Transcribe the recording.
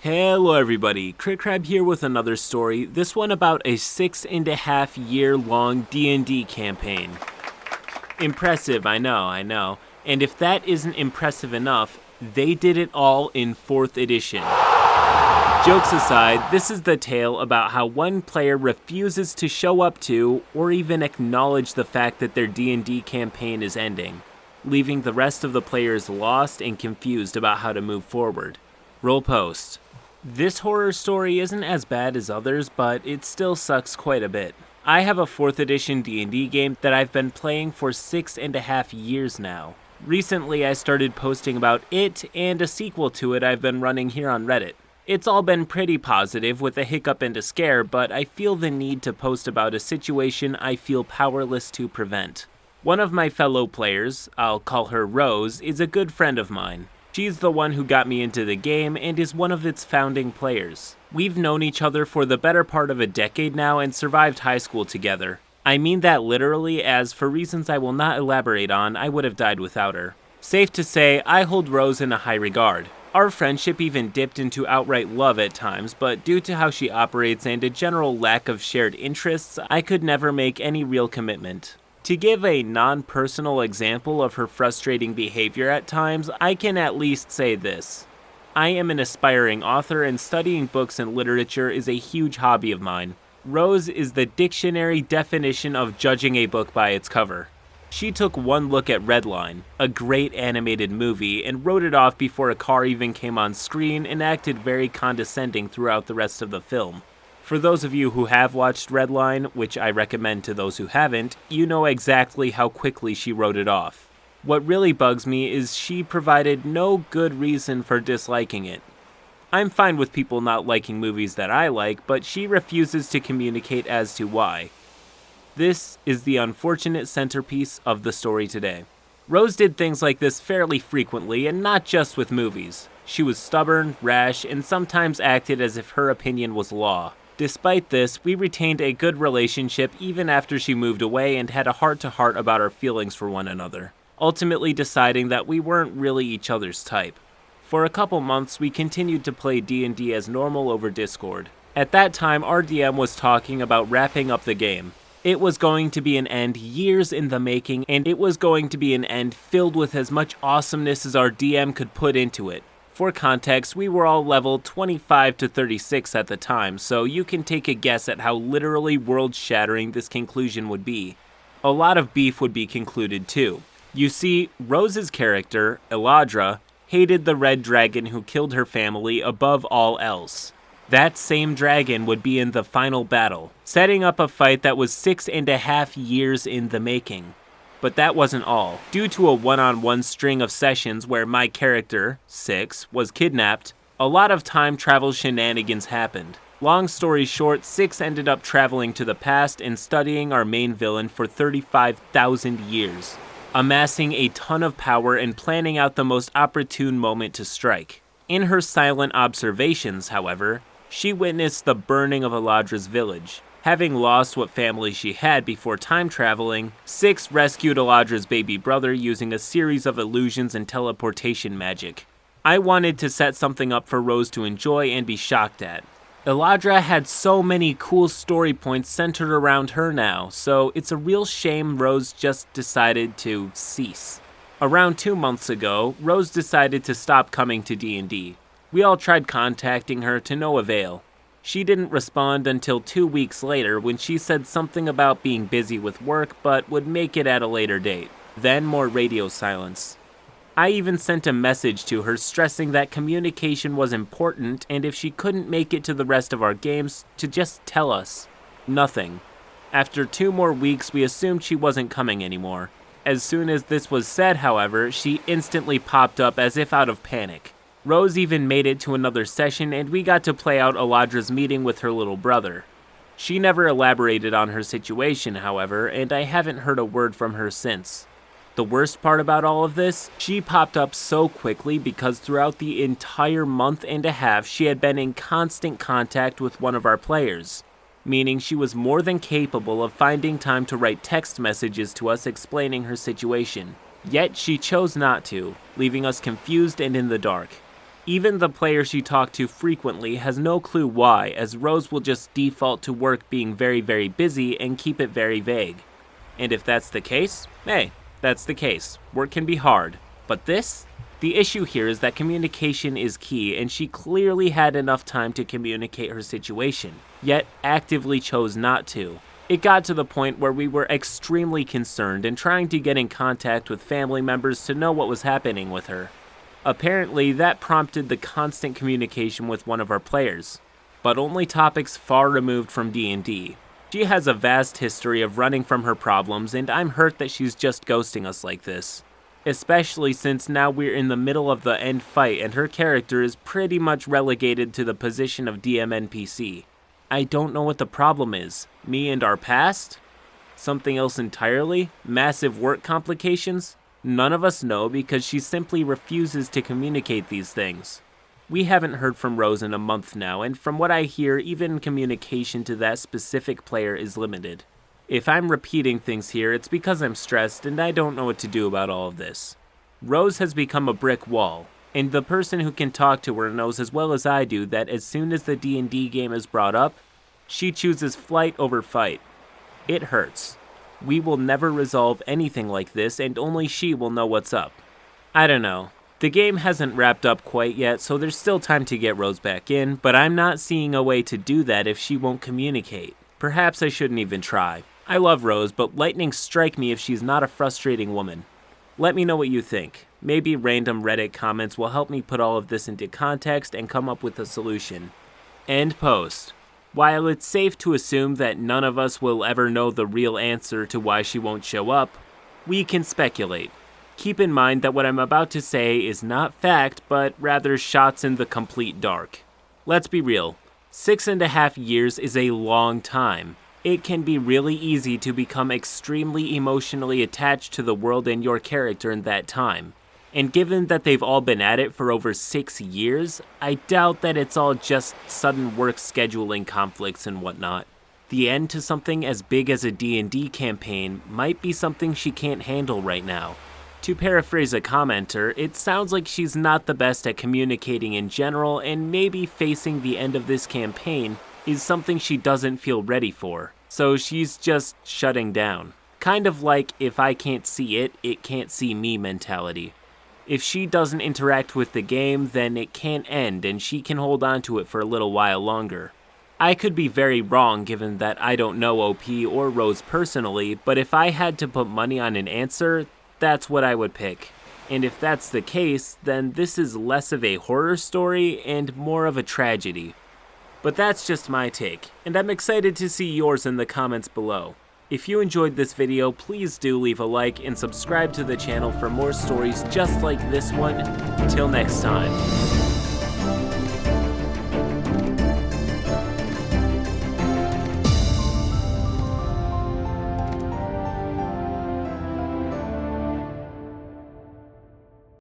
Hello everybody, CritCrab here with another story, this one about a 6.5 year long D&D campaign. Impressive, I know, and if that isn't impressive enough, they did it all in 4th edition. Jokes aside, this is the tale about how one player refuses to show up to, or even acknowledge the fact that their D&D campaign is ending, leaving the rest of the players lost and confused about how to move forward. Roll post. This horror story isn't as bad as others, but it still sucks quite a bit. I have a 4th edition D&D game that I've been playing for 6.5 years now. Recently I started posting about it and a sequel to it I've been running here on Reddit. It's all been pretty positive with a hiccup and a scare, but I feel the need to post about a situation I feel powerless to prevent. One of my fellow players, I'll call her Rose, is a good friend of mine. She's the one who got me into the game and is one of its founding players. We've known each other for the better part of a decade now and survived high school together. I mean that literally, as for reasons I will not elaborate on, I would have died without her. Safe to say, I hold Rose in a high regard. Our friendship even dipped into outright love at times, but due to how she operates and a general lack of shared interests, I could never make any real commitment. To give a non-personal example of her frustrating behavior at times, I can at least say this. I am an aspiring author and studying books and literature is a huge hobby of mine. Rose is the dictionary definition of judging a book by its cover. She took one look at Redline, a great animated movie, and wrote it off before a car even came on screen and acted very condescending throughout the rest of the film. For those of you who have watched Redline, which I recommend to those who haven't, you know exactly how quickly she wrote it off. What really bugs me is she provided no good reason for disliking it. I'm fine with people not liking movies that I like, but she refuses to communicate as to why. This is the unfortunate centerpiece of the story today. Rose did things like this fairly frequently, and not just with movies. She was stubborn, rash, and sometimes acted as if her opinion was law. Despite this, we retained a good relationship even after she moved away and had a heart-to-heart about our feelings for one another, ultimately deciding that we weren't really each other's type. For a couple months, we continued to play D&D as normal over Discord. At that time, our DM was talking about wrapping up the game. It was going to be an end years in the making, and it was going to be an end filled with as much awesomeness as our DM could put into it. For context, we were all level 25 to 36 at the time, so you can take a guess at how literally world-shattering this conclusion would be. A lot of beef would be concluded too. You see, Rose's character, Eladra, hated the red dragon who killed her family above all else. That same dragon would be in the final battle, setting up a fight that was 6.5 years in the making. But that wasn't all. Due to a one-on-one string of sessions where my character, 6, was kidnapped, a lot of time travel shenanigans happened. Long story short, 6 ended up traveling to the past and studying our main villain for 35,000 years, amassing a ton of power and planning out the most opportune moment to strike. In her silent observations, however, she witnessed the burning of Eladra's village. Having lost what family she had before time traveling, 6 rescued Eladra's baby brother using a series of illusions and teleportation magic. I wanted to set something up for Rose to enjoy and be shocked at. Eladra had so many cool story points centered around her now, so it's a real shame Rose just decided to cease. Around 2 months ago, Rose decided to stop coming to D&D. We all tried contacting her to no avail. She didn't respond until 2 weeks later when she said something about being busy with work but would make it at a later date. Then more radio silence. I even sent a message to her stressing that communication was important and if she couldn't make it to the rest of our games, to just tell us. Nothing. After 2 more weeks, we assumed she wasn't coming anymore. As soon as this was said, however, she instantly popped up as if out of panic. Rose even made it to another session and we got to play out Eladra's meeting with her little brother. She never elaborated on her situation, however, and I haven't heard a word from her since. The worst part about all of this, she popped up so quickly because throughout the entire month and a half she had been in constant contact with one of our players, meaning she was more than capable of finding time to write text messages to us explaining her situation. Yet she chose not to, leaving us confused and in the dark. Even the player she talked to frequently has no clue why, as Rose will just default to work being very, very busy and keep it very vague. And if that's the case, hey, that's the case. Work can be hard. But this? The issue here is that communication is key, and she clearly had enough time to communicate her situation, yet actively chose not to. It got to the point where we were extremely concerned and trying to get in contact with family members to know what was happening with her. Apparently, that prompted the constant communication with one of our players, but only topics far removed from D&D. She has a vast history of running from her problems, and I'm hurt that she's just ghosting us like this. Especially since now we're in the middle of the end fight and her character is pretty much relegated to the position of DM NPC. I don't know what the problem is. Me and our past? Something else entirely? Massive work complications? None of us know because she simply refuses to communicate these things. We haven't heard from Rose in a month now, and from what I hear, even communication to that specific player is limited. If I'm repeating things here, it's because I'm stressed and I don't know what to do about all of this. Rose has become a brick wall, and the person who can talk to her knows as well as I do that as soon as the D&D game is brought up, she chooses flight over fight. It hurts. We will never resolve anything like this, and only she will know what's up. I don't know. The game hasn't wrapped up quite yet, so there's still time to get Rose back in, but I'm not seeing a way to do that if she won't communicate. Perhaps I shouldn't even try. I love Rose, but lightning strike me if she's not a frustrating woman. Let me know what you think. Maybe random Reddit comments will help me put all of this into context and come up with a solution. End post. While it's safe to assume that none of us will ever know the real answer to why she won't show up, we can speculate. Keep in mind that what I'm about to say is not fact, but rather shots in the complete dark. Let's be real. 6.5 years is a long time. It can be really easy to become extremely emotionally attached to the world and your character in that time. And given that they've all been at it for over 6 years, I doubt that it's all just sudden work scheduling conflicts and whatnot. The end to something as big as a D&D campaign might be something she can't handle right now. To paraphrase a commenter, it sounds like she's not the best at communicating in general, and maybe facing the end of this campaign is something she doesn't feel ready for. So she's just shutting down. Kind of like if I can't see it, it can't see me mentality. If she doesn't interact with the game, then it can't end and she can hold on to it for a little while longer. I could be very wrong given that I don't know OP or Rose personally, but if I had to put money on an answer, that's what I would pick. And if that's the case, then this is less of a horror story and more of a tragedy. But that's just my take, and I'm excited to see yours in the comments below. If you enjoyed this video, please do leave a like and subscribe to the channel for more stories just like this one. Till next time.